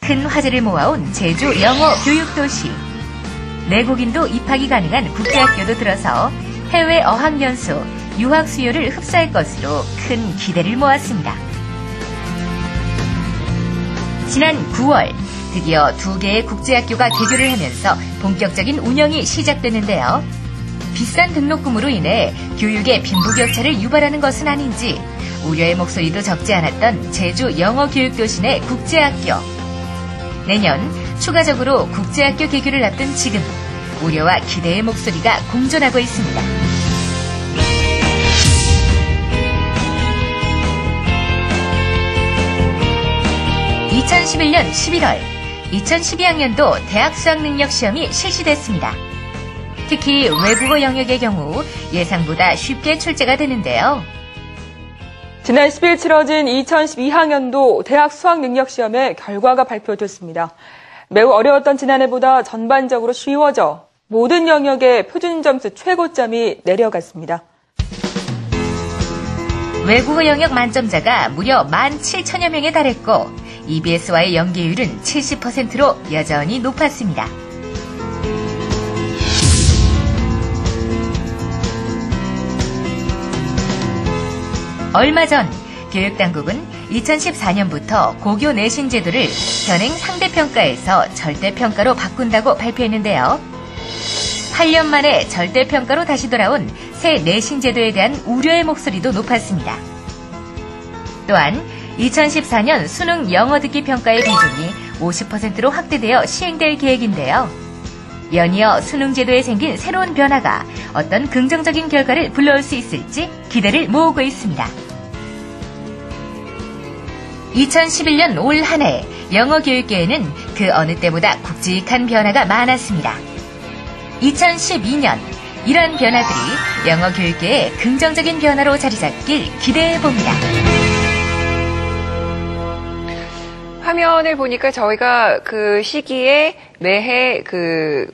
큰 화제를 모아온 제주 영어 교육도시. 내국인도 입학이 가능한 국제학교도 들어서 해외 어학연수, 유학 수요를 흡수할 것으로 큰 기대를 모았습니다. 지난 9월 드디어 2개의 국제학교가 개교를 하면서 본격적인 운영이 시작됐는데요. 비싼 등록금으로 인해 교육의 빈부격차를 유발하는 것은 아닌지 우려의 목소리도 적지 않았던 제주 영어교육도시 내 국제학교. 내년 추가적으로 국제학교 개교를 앞둔 지금 우려와 기대의 목소리가 공존하고 있습니다. 2011년 11월 2012학년도 대학 수학능력시험이 실시됐습니다. 특히 외국어 영역의 경우 예상보다 쉽게 출제가 되는데요. 지난 10일 치러진 2012학년도 대학 수학능력시험의 결과가 발표됐습니다. 매우 어려웠던 지난해보다 전반적으로 쉬워져 모든 영역의 표준점수 최고점이 내려갔습니다. 외국어 영역 만점자가 무려 17,000여 명에 달했고 EBS와의 연계율은 70%로 여전히 높았습니다. 얼마 전 교육당국은 2014년부터 고교 내신 제도를 현행 상대평가에서 절대평가로 바꾼다고 발표했는데요. 8년 만에 절대평가로 다시 돌아온 새 내신 제도에 대한 우려의 목소리도 높았습니다. 또한 2014년 수능 영어 듣기 평가의 비중이 50%로 확대되어 시행될 계획인데요. 연이어 수능 제도에 생긴 새로운 변화가 어떤 긍정적인 결과를 불러올 수 있을지 기대를 모으고 있습니다. 2011년 올 한 해 영어 교육계에는 그 어느 때보다 굵직한 변화가 많았습니다. 2012년 이러한 변화들이 영어 교육계의 긍정적인 변화로 자리 잡길 기대해 봅니다. 화면을 보니까 저희가 그 시기에 매해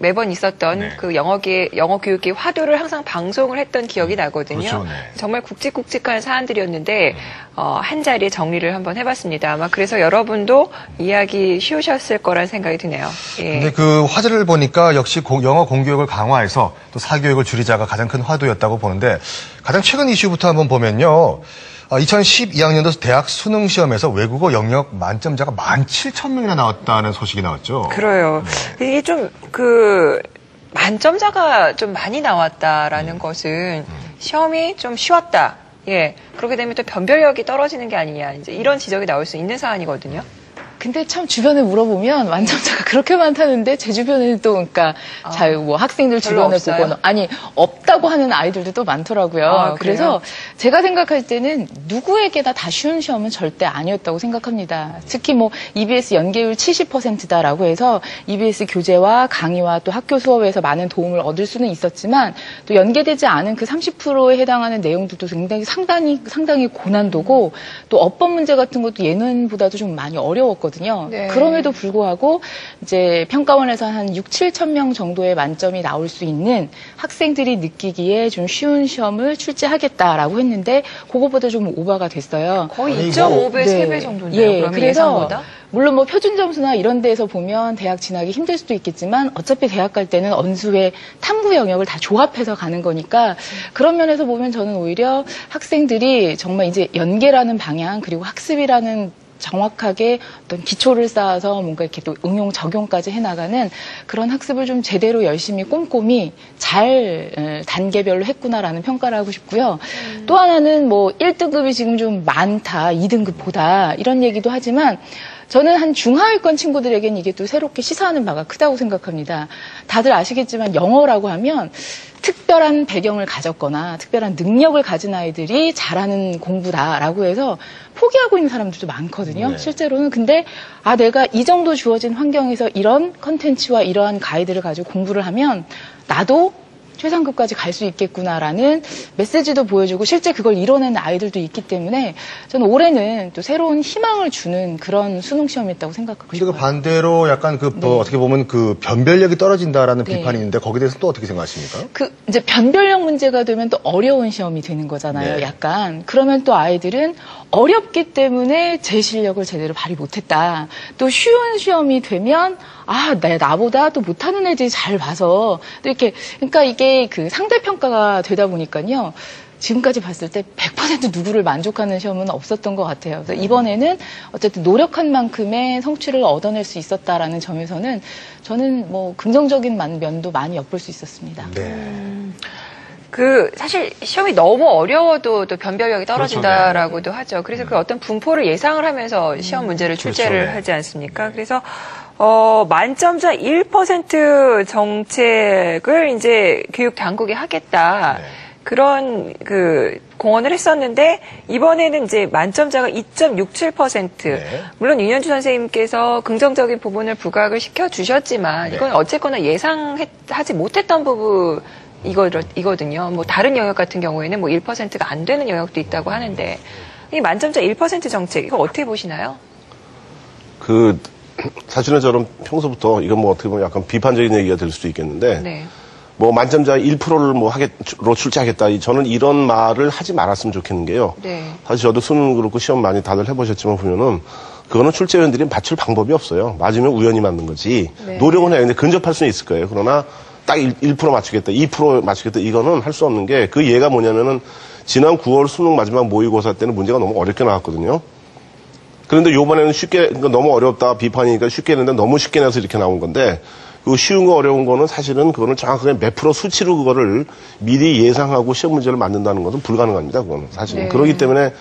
매번 있었던 그 영어 교육계 화두를 항상 방송을 했던 기억이 나거든요. 그렇죠, 네. 정말 굵직굵직한 사안들이었는데 한 자리에 정리를 한번 해봤습니다. 아마 그래서 여러분도 이해하기 쉬우셨을 거란 생각이 드네요. 예. 근데 그 화제를 보니까 역시 영어 공교육을 강화해서 또 사교육을 줄이자가 가장 큰 화두였다고 보는데 가장 최근 이슈부터 한번 보면요. 2012학년도 대학 수능 시험에서 외국어 영역 만점자가 17,000명이나 나왔다는 소식이 나왔죠. 그래요. 이게 좀 만점자가 좀 많이 나왔다라는 것은 시험이 좀 쉬웠다. 예. 그렇게 되면 또 변별력이 떨어지는 게 아니냐. 이제 이런 지적이 나올 수 있는 사안이거든요. 근데 참 주변에 물어보면 만점자가 그렇게 많다는데 제 주변에는 또 그러니까 학생들 주변에 보거나 없다고 하는 아이들도 또 많더라고요. 그래서 제가 생각할 때는 누구에게나 다 쉬운 시험은 절대 아니었다고 생각합니다. 특히 EBS 연계율 70%다라고 해서 EBS 교재와 강의와 또 학교 수업에서 많은 도움을 얻을 수는 있었지만 또 연계되지 않은 그 30%에 해당하는 내용들도 굉장히 상당히 고난도고 또 어법 문제 같은 것도 예년보다도 좀 많이 어려웠거든요. 네. 그럼에도 불구하고 이제 평가원에서 한 6,000~7,000 명 정도의 만점이 나올 수 있는 학생들이 느끼기에 좀 쉬운 시험을 출제하겠다라고 했는데 그거보다 좀 오버가 됐어요. 거의 2.5배, 3배 정도네요. 예, 그러면 그래서 예상보다? 물론 표준 점수나 이런 데에서 보면 대학 진학이 힘들 수도 있겠지만 어차피 대학 갈 때는 언수의 탐구 영역을 다 조합해서 가는 거니까 그런 면에서 보면 저는 오히려 학생들이 정말 이제 연계라는 방향 그리고 학습이라는 정확하게 어떤 기초를 쌓아서 뭔가 이렇게 또 응용 적용까지 해나가는 그런 학습을 좀 제대로 열심히 꼼꼼히 잘 단계별로 했구나라는 평가를 하고 싶고요. 또 하나는 1등급이 지금 좀 많다, 2등급보다 이런 얘기도 하지만 저는 한 중하위권 친구들에겐 이게 또 새롭게 시사하는 바가 크다고 생각합니다. 다들 아시겠지만 영어라고 하면 특별한 배경을 가졌거나 특별한 능력을 가진 아이들이 잘하는 공부다라고 해서 포기하고 있는 사람들도 많거든요. 네. 실제로는. 근데 내가 이 정도 주어진 환경에서 이런 컨텐츠와 이러한 가이드를 가지고 공부를 하면 나도 최상급까지 갈 수 있겠구나라는 메시지도 보여주고 실제 그걸 이뤄내는 아이들도 있기 때문에 저는 올해는 또 새로운 희망을 주는 그런 수능 시험이었다고 생각하고 싶어요. 근데 반대로 약간 어떻게 보면 변별력이 떨어진다라는 네. 비판이 있는데 거기에 대해서 또 어떻게 생각하십니까? 이제 변별력 문제가 되면 또 어려운 시험이 되는 거잖아요. 네. 약간. 그러면 또 아이들은 어렵기 때문에 제 실력을 제대로 발휘 못했다. 또 쉬운 시험이 되면 나보다 또 못하는 애들이 잘 봐서 또 이렇게 그러니까 이게 그 상대 평가가 되다 보니까요. 지금까지 봤을 때 100% 누구를 만족하는 시험은 없었던 것 같아요. 그래서 이번에는 어쨌든 노력한 만큼의 성취를 얻어낼 수 있었다라는 점에서는 저는 뭐 긍정적인 면도 많이 엿볼 수 있었습니다. 네. 사실 시험이 너무 어려워도 또 변별력이 떨어진다라고도 하죠. 그래서 그 어떤 분포를 예상을 하면서 시험 문제를 출제를 그렇죠. 하지 않습니까? 그래서 만점자 1% 정책을 이제 교육 당국이 하겠다. 네. 그런 공언을 했었는데 이번에는 이제 만점자가 2.67%. 네. 물론 윤현주 선생님께서 긍정적인 부분을 부각을 시켜주셨지만 이건 어쨌거나 예상하지 못했던 부분. 이거든요. 뭐 다른 영역 같은 경우에는 뭐 1%가 안 되는 영역도 있다고 하는데 이 만점자 1% 정책 이거 어떻게 보시나요? 사실은 저는 평소부터 이건 뭐 어떻게 보면 약간 비판적인 얘기가 될 수도 있겠는데 네. 뭐 만점자 1%를 로 출제하겠다. 저는 이런 말을 하지 말았으면 좋겠는 게요. 네. 사실 저도 수능 그렇고 시험 많이 다들 해보셨지만 보면은 그거는 출제위원들이 맞출 방법이 없어요. 맞으면 우연히 맞는 거지. 네. 노력은 해야 되는데 근접할 수는 있을 거예요. 그러나 딱 1% 맞추겠다, 2% 맞추겠다, 이거는 할 수 없는 게 그 예가 뭐냐면은 지난 9월 수능 마지막 모의고사 때는 문제가 너무 어렵게 나왔거든요. 그런데 요번에는 그러니까 너무 어렵다 비판이니까 쉽게 했는데 너무 쉽게 내서 이렇게 나온 건데 그 쉬운 거 어려운 거는 사실은 그거는 정확하게 몇 프로 수치로 그거를 미리 예상하고 시험 문제를 만든다는 것은 불가능합니다. 그거는 사실은. 네. 그렇기 때문에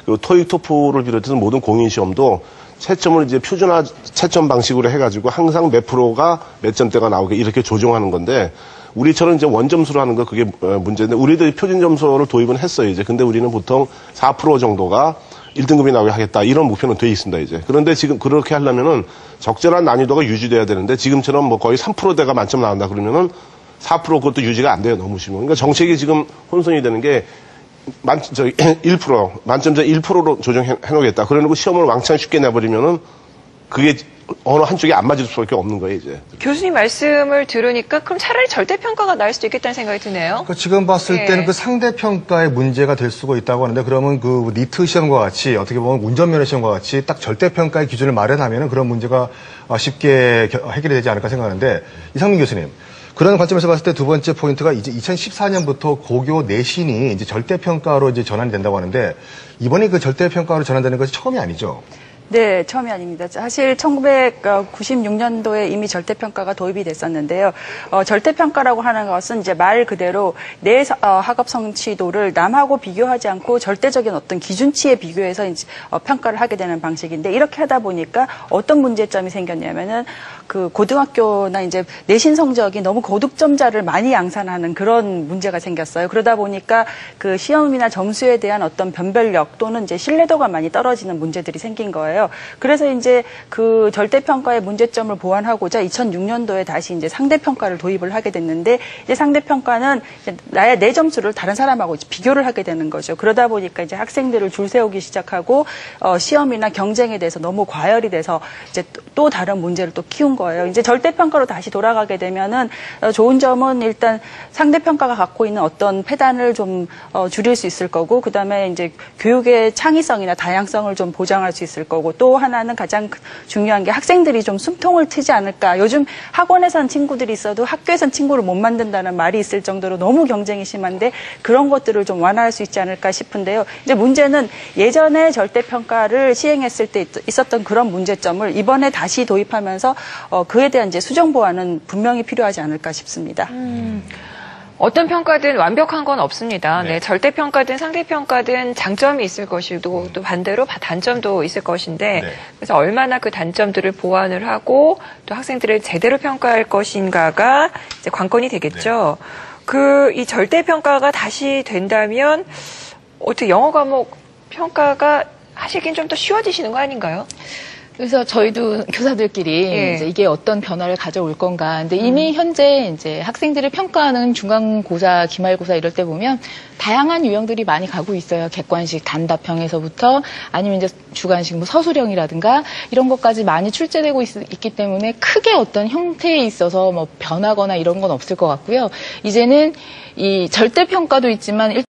그 토익, 토플을 비롯해서 모든 공인 시험도 채점을 이제 표준화 채점 방식으로 해가지고 항상 몇 프로가 몇 점대가 나오게 이렇게 조정하는 건데 우리처럼 이제 원점수로 하는 거 그게 문제인데 우리도 표준 점수를 도입은 했어요 이제. 근데 우리는 보통 4% 정도가 1등급이 나오게 하겠다 이런 목표는 돼 있습니다 이제. 그런데 지금 그렇게 하려면은 적절한 난이도가 유지돼야 되는데 지금처럼 뭐 거의 3%대가 만점 나온다 그러면은 4% 그것도 유지가 안 돼요 너무 심하면. 그러니까 정책이 지금 혼선이 되는 게 1% 만점자 1%로 조정해 놓겠다. 그래놓고 시험을 왕창 쉽게 내버리면은 그게 어느 한쪽이 안 맞을 수밖에 없는 거예요 이제. 교수님 말씀을 들으니까 그럼 차라리 절대평가가 나을 수도 있겠다는 생각이 드네요. 그러니까 지금 봤을 네. 때는 그 상대평가의 문제가 될 수가 있다고 하는데 그러면 그 니트 시험과 같이 어떻게 보면 운전면허 시험과 같이 딱 절대평가의 기준을 마련하면 그런 문제가 쉽게 해결이 되지 않을까 생각하는데 이상민 교수님. 그런 관점에서 봤을 때 두 번째 포인트가 이제 2014년부터 고교 내신이 이제 절대평가로 이제 전환이 된다고 하는데 이번에 그 절대평가로 전환되는 것이 처음이 아니죠? 네, 처음이 아닙니다. 사실 1996년도에 이미 절대평가가 도입이 됐었는데요. 절대평가라고 하는 것은 이제 말 그대로 내 학업 성취도를 남하고 비교하지 않고 절대적인 어떤 기준치에 비교해서 이제 평가를 하게 되는 방식인데 이렇게 하다 보니까 어떤 문제점이 생겼냐면은 그 고등학교나 이제 내신 성적이 너무 고득점자를 많이 양산하는 그런 문제가 생겼어요. 그러다 보니까 그 시험이나 점수에 대한 어떤 변별력 또는 이제 신뢰도가 많이 떨어지는 문제들이 생긴 거예요. 그래서 이제 그 절대평가의 문제점을 보완하고자 2006년도에 다시 이제 상대평가를 도입을 하게 됐는데 이제 상대평가는 이제 내 점수를 다른 사람하고 비교를 하게 되는 거죠. 그러다 보니까 이제 학생들을 줄 세우기 시작하고 시험이나 경쟁에 대해서 너무 과열이 돼서 이제 또 다른 문제를 또 키운 거예요. 이제 절대평가로 다시 돌아가게 되면은 좋은 점은 일단 상대평가가 갖고 있는 어떤 폐단을 좀 줄일 수 있을 거고 그다음에 이제 교육의 창의성이나 다양성을 좀 보장할 수 있을 거고 또 하나는 가장 중요한 게 학생들이 좀 숨통을 트지 않을까. 요즘 학원에선 친구들이 있어도 학교에선 친구를 못 만든다는 말이 있을 정도로 너무 경쟁이 심한데 그런 것들을 좀 완화할 수 있지 않을까 싶은데요. 이제 문제는 예전에 절대평가를 시행했을 때 있었던 그런 문제점을 이번에 다시 도입하면서 그에 대한 이제 수정 보완은 분명히 필요하지 않을까 싶습니다. 어떤 평가든 완벽한 건 없습니다. 네, 절대평가든 상대평가든 장점이 있을 것이고 또 반대로 단점도 있을 것인데 그래서 얼마나 그 단점들을 보완을 하고 또 학생들을 제대로 평가할 것인가가 이제 관건이 되겠죠. 이 절대평가가 다시 된다면 어떻게 영어 과목 평가가 하시긴 좀 더 쉬워지시는 거 아닌가요? 그래서 저희도 교사들끼리 이제 이게 어떤 변화를 가져올 건가. 근데 이미 현재 이제 학생들을 평가하는 중간고사, 기말고사 이럴 때 보면 다양한 유형들이 많이 가고 있어요. 객관식 단답형에서부터 아니면 이제 주관식 뭐 서술형이라든가 이런 것까지 많이 출제되고 있기 때문에 크게 어떤 형태에 있어서 뭐 변하거나 이런 건 없을 것 같고요. 이제는 이 절대평가도 있지만